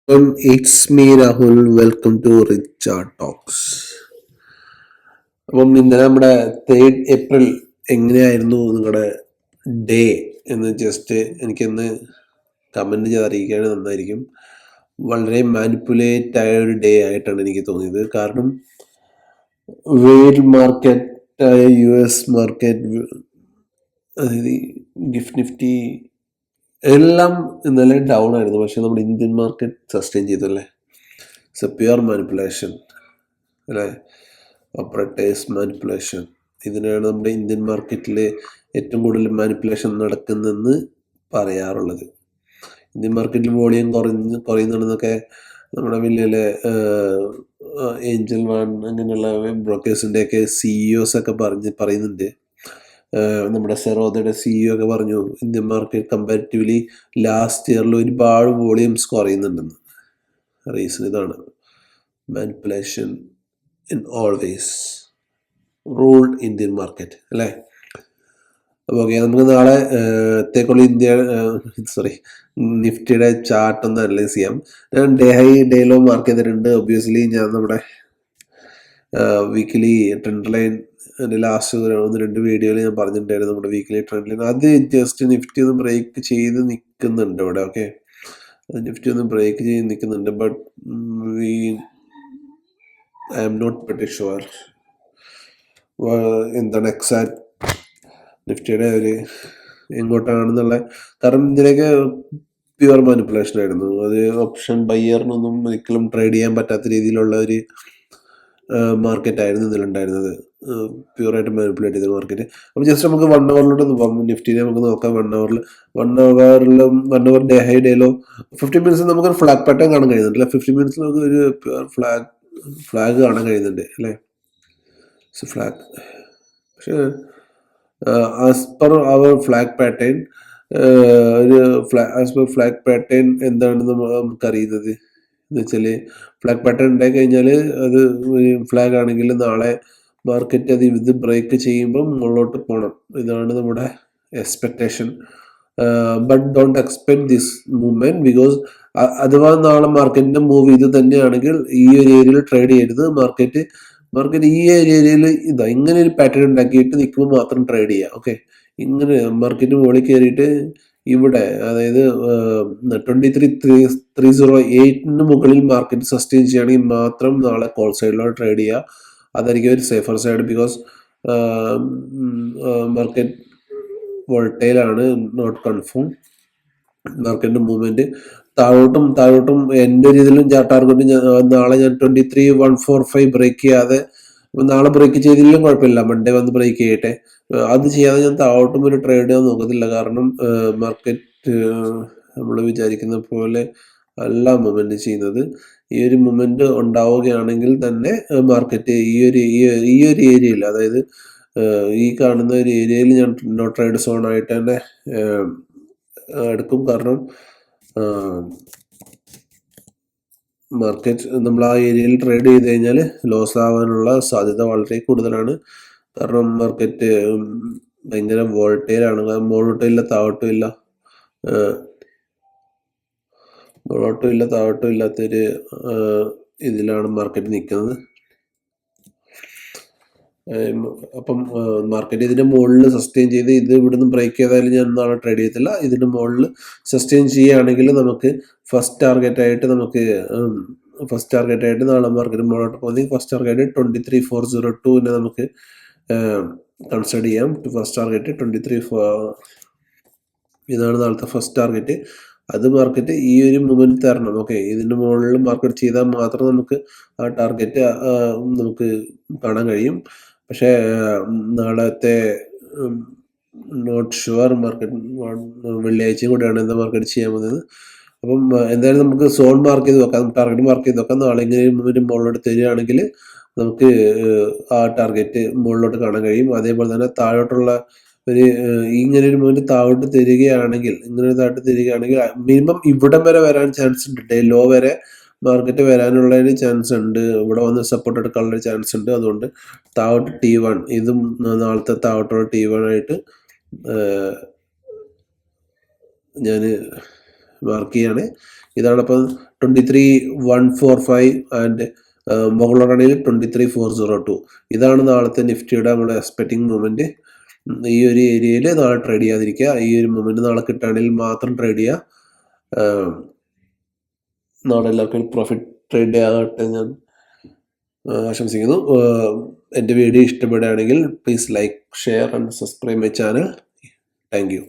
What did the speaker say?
It's me Rahul. Welcome to Richard Talks. അപ്പം ഇന്നലെ നമ്മുടെ 3 ഏപ്രിൽ എങ്ങനെയായിരുന്നു നിങ്ങളുടെ ഡേ എന്ന് ജസ്റ്റ് എനിക്കൊന്ന് കമൻറ്റ് ചെയ്ത് അറിയിക്കുകയാണെങ്കിൽ നന്നായിരിക്കും. വളരെ മാനിപ്പുലേറ്റ് ആയ ഒരു ഡേ ആയിട്ടാണ് എനിക്ക് തോന്നിയത്. കാരണം വേൾഡ് മാർക്കറ്റ്, US മാർക്കറ്റ്, അതായത് ഗിഫ്റ്റ് നിഫ്റ്റി എല്ലാം ഇന്നലെ ഡൗൺ ആയിരുന്നു. പക്ഷെ നമ്മുടെ ഇന്ത്യൻ മാർക്കറ്റ് സസ്റ്റെയിൻ ചെയ്തല്ലേ. ഇറ്റ്സ് എ പ്യുവർ മാനിപ്പുലേഷൻ അല്ലേ, ഓപ്പറേറ്റേഴ്സ് മാനിപ്പുലേഷൻ. ഇതിനാണ് നമ്മുടെ ഇന്ത്യൻ മാർക്കറ്റിൽ ഏറ്റവും കൂടുതൽ മാനിപ്പുലേഷൻ നടക്കുന്നതെന്ന് പറയാറുള്ളത്. ഇന്ത്യൻ മാർക്കറ്റിൽ വോളിയം കുറയുന്നുണ്ടെന്നൊക്കെ നമ്മുടെ വലിയ ഏഞ്ചൽ വൺ അങ്ങനെയുള്ള ബ്രോക്കേഴ്സിൻ്റെയൊക്കെ CEOs ഒക്കെ പറയുന്നുണ്ട്. നമ്മുടെ സെറോദയുടെ CEO ഒക്കെ പറഞ്ഞു ഇന്ത്യൻ മാർക്കറ്റ് കമ്പാരിറ്റീവ്ലി ലാസ്റ്റ് ഇയറിൽ ഒരുപാട് വോളിയൂംസ് കുറയുന്നുണ്ടെന്ന്. റീസൺ ഇതാണ്, manipulation in always ruled Indian market അല്ലേ. അപ്പോൾ ഓക്കെ, നമുക്ക് നാളെ ത്തേക്കുള്ള നിഫ്റ്റിയുടെ ചാർട്ട് ഒന്ന് അനലൈസ് ചെയ്യാം. ഞാൻ day high day low mark ചെയ്തിട്ടുണ്ട്. ഒബ്വിയസ്ലി ഞാൻ നമ്മുടെ വീക്കിലി ട്രെൻഡ് ലൈൻ എൻ്റെ ലാസ്റ്റ് 1-2 വീഡിയോയിൽ ഞാൻ പറഞ്ഞിട്ടുണ്ടായിരുന്നു. നമ്മുടെ വീക്കിലി ട്രെൻഡ് ലൈൻ അത് ജസ്റ്റ് നിഫ്റ്റി ഒന്ന് ബ്രേക്ക് ചെയ്ത് നിൽക്കുന്നുണ്ട് ഇവിടെ. ഓക്കെ, നിഫ്റ്റി ഒന്ന് ബ്രേക്ക് ചെയ്ത് നിൽക്കുന്നുണ്ട്. But I am not very sure എന്താണ് എക്സാക്ട് നിഫ്റ്റിയുടെ ഒരു എങ്ങോട്ടാണെന്നുള്ള. കാരണം ഇതിലേക്ക് പ്യുവർ മാനിപ്പുലേഷൻ ആയിരുന്നു. അത് ഓപ്ഷൻ ബയ്യറിനൊന്നും ഒരിക്കലും ട്രേഡ് ചെയ്യാൻ പറ്റാത്ത രീതിയിലുള്ള ഒരു മാർക്കറ്റ് ആയിരുന്നു ഇതിലുണ്ടായിരുന്നത്. പ്യുവറായിട്ട് മാനിപ്പുലേറ്റ് ചെയ്ത മാർക്കറ്റ്. അപ്പോൾ ജസ്റ്റ് നമുക്ക് 1 അവറിലോട്ട് പോകാം. നിഫ്റ്റിനെ നമുക്ക് നോക്കാം. 1 hour day high day low 15 minutes നമുക്കൊരു ഫ്ലാഗ് പാറ്റേൺ കാണാൻ കഴിയുന്നുണ്ട്. 15 മിനിറ്റ്സ് നമുക്ക് ഒരു പ്യുവർ ഫ്ലാഗ് കാണാൻ കഴിയുന്നുണ്ട് അല്ലേ. ഫ്ലാഗ് പക്ഷേ as per hour flag pattern as per flag pattern എന്താണെന്ന് നമുക്കറിയുന്നത് എന്ന് വെച്ചാൽ, ഫ്ലാഗ് പാറ്റേൺ ഉണ്ടായി കഴിഞ്ഞാൽ അത് ഫ്ലാഗ് ആണെങ്കിൽ നാളെ മാർക്കറ്റ് ഇത് ബ്രേക്ക് ചെയ്യുമ്പം മുകളിലോട്ട് പോകണം. ഇതാണ് നമ്മുടെ expectation. But don't expect this movement because അഥവാ നാളെ മാർക്കറ്റിൻ്റെ മൂവ് ഇത് തന്നെയാണെങ്കിൽ ഈ ഒരു ഏരിയയിൽ ട്രേഡ് ചെയ്യരുത്. മാർക്കറ്റ് ഈ ഏരിയയിൽ ഇങ്ങനെ ഒരു പാറ്റേൺ ഉണ്ടാക്കിയിട്ട് നിൽക്കുമ്പോൾ മാത്രം ട്രേഡ് ചെയ്യുക. ഓക്കെ, ഇങ്ങനെ മാർക്കറ്റ് മുകളിൽ കയറിയിട്ട് ഇവിടെ അതായത് 23,308 മുകളിൽ മാർക്കറ്റ് സസ്റ്റെയിൻ ചെയ്യുകയാണെങ്കിൽ മാത്രം നാളെ കോൾ സൈഡിലോ ട്രേഡ് ചെയ്യുക. അതായിരിക്കും ഒരു സേഫർ സൈഡ്. ബിക്കോസ് മാർക്കറ്റ് വോൾട്ടൈലാണ്, നോട്ട് കൺഫേം. മാർക്കറ്റിൻ്റെ മൂവ്മെൻറ്റ് താഴോട്ടും എൻ്റെ രീതിയിലും ടാർഗറ്റ് നാളെ ഞാൻ 23,145 ബ്രേക്ക് ചെയ്യാതെ, നാളെ ബ്രേക്ക് ചെയ്തില്ലെങ്കിലും കുഴപ്പമില്ല, മൺഡേ വന്ന് ബ്രേക്ക് ചെയ്യട്ടെ. അത് ചെയ്യാതെ ഞാൻ താഴോട്ടും ഒരു ട്രേഡ് ചെയ്യാൻ നോക്കത്തില്ല. കാരണം മാർക്കറ്റ് നമ്മൾ വിചാരിക്കുന്ന പോലെ അല്ല മൂവ്മെൻറ്റ് ചെയ്യുന്നത്. ഈ ഒരു മൂവ്മെൻറ്റ് ഉണ്ടാവുകയാണെങ്കിൽ തന്നെ മാർക്കറ്റ് ഈ ഒരു ഏരിയയിൽ, അതായത് ഈ കാണുന്ന ഒരു ഏരിയയിൽ ഞാൻ നോ ട്രേഡ് സോൺ ആയിട്ട് തന്നെ എടുക്കും. കാരണം മാർക്കറ്റ് നമ്മൾ ആ ഏരിയയിൽ ട്രേഡ് ചെയ്ത് കഴിഞ്ഞാൽ ലോസ് ആവാനുള്ള സാധ്യത വളരെ കൂടുതലാണ്. കാരണം മാർക്കറ്റ് ഭയങ്കര വോൾട്ടൈലാണ്. മുകളിലോട്ടും ഇല്ല താഴോട്ടും ഇല്ലാത്തൊരു ഇതിലാണ് മാർക്കറ്റ് നിൽക്കുന്നത്. അപ്പം മാർക്കറ്റ് ഇതിൻ്റെ മുകളിൽ സസ്റ്റെയിൻ ചെയ്ത് ഇത് ഇവിടുന്ന് ബ്രേക്ക് ചെയ്താലും ഞാൻ നാളെ ട്രേഡ് ചെയ്യത്തില്ല. ഇതിൻ്റെ മുകളിൽ സസ്റ്റെയിൻ ചെയ്യുകയാണെങ്കിൽ നമുക്ക് ഫസ്റ്റ് ടാർഗറ്റായിട്ട് നാളെ മാർക്കറ്റ് മുകളിലോട്ട് പോകുന്നെങ്കിൽ ഫസ്റ്റ് ടാർഗറ്റ് 23,402 നമുക്ക് കൺസിഡർ ചെയ്യാം. ഫസ്റ്റ് ടാർഗറ്റ് 23,400 ഇതാണ് നാളത്തെ ഫസ്റ്റ് ടാർഗറ്റ്. അത് മാർക്കറ്റ് ഈ ഒരു മൂവ്മെൻറ്റ് തരണം. ഓക്കെ, ഇതിൻ്റെ മുകളിൽ മാർക്കറ്റ് ചെയ്താൽ മാത്രം നമുക്ക് ആ ടാർഗറ്റ് നമുക്ക് കാണാൻ കഴിയും. പക്ഷേ നാളത്തെ നോട്ട് ഷുവർ. മാർക്കറ്റ് വെള്ളിയാഴ്ചയും കൂടെയാണ് എന്താ മാർക്കറ്റ് ചെയ്യാൻ പോകുന്നത്. അപ്പം എന്തായാലും നമുക്ക് സോൺ മാർക്ക് ചെയ്ത് വെക്കാം, ടാർഗറ്റ് മാർക്ക് ചെയ്ത് വെക്കാം. നാളെ ഇങ്ങനെ മൂവ്മെൻറ്റ് മുകളിലോട്ട് തരികയാണെങ്കിൽ നമുക്ക് ആ ടാർഗറ്റ് മുകളിലോട്ട് കാണാൻ കഴിയും. അതേപോലെ തന്നെ താഴോട്ടുള്ള ഇങ്ങനെ ഒരു മൂവ്മെൻറ്റ് താഴോട്ട് തരികയാണെങ്കിൽ മിനിമം ഇവിടം വരെ വരാൻ ചാൻസ് ഉണ്ട്. ഡേ ലോ വരെ മാർക്കറ്റ് വരാനുള്ളതിന് ചാൻസ് ഉണ്ട്. ഇവിടെ വന്ന് സപ്പോർട്ട് എടുക്കാനുള്ള ചാൻസ് ഉണ്ട്. അതുകൊണ്ട് താഴോട്ട് T1, ഇതും നാളത്തെ താഴോട്ടുള്ള T1 ആയിട്ട് ഞാൻ മാർക്ക് ചെയ്യാണ്. ഇതാണ് അപ്പം 23,145 ആൻഡ് മുകളിലാണെങ്കിൽ 23,402. ഇതാണ് നാളത്തെ നിഫ്റ്റിയുടെ നമ്മുടെ എക്സ്പെക്റ്റിംഗ് മൂവ്മെന്റ്. ഈ ഒരു ഏരിയയിൽ നാളെ ട്രേഡ് ചെയ്യാതിരിക്കുക. ഈ ഒരു മൂവ്മെന്റ് നാളെ കിട്ടുകയാണെങ്കിൽ മാത്രം ട്രേഡ് ചെയ്യുക. നാളെ എല്ലാവർക്കും പ്രോഫിറ്റ് ട്രേഡ് ആകട്ടെ ഞാൻ ആശംസിക്കുന്നു. എൻ്റെ വീഡിയോ ഇഷ്ടപ്പെടുകയാണെങ്കിൽ please like, share and subscribe my channel. Thank you.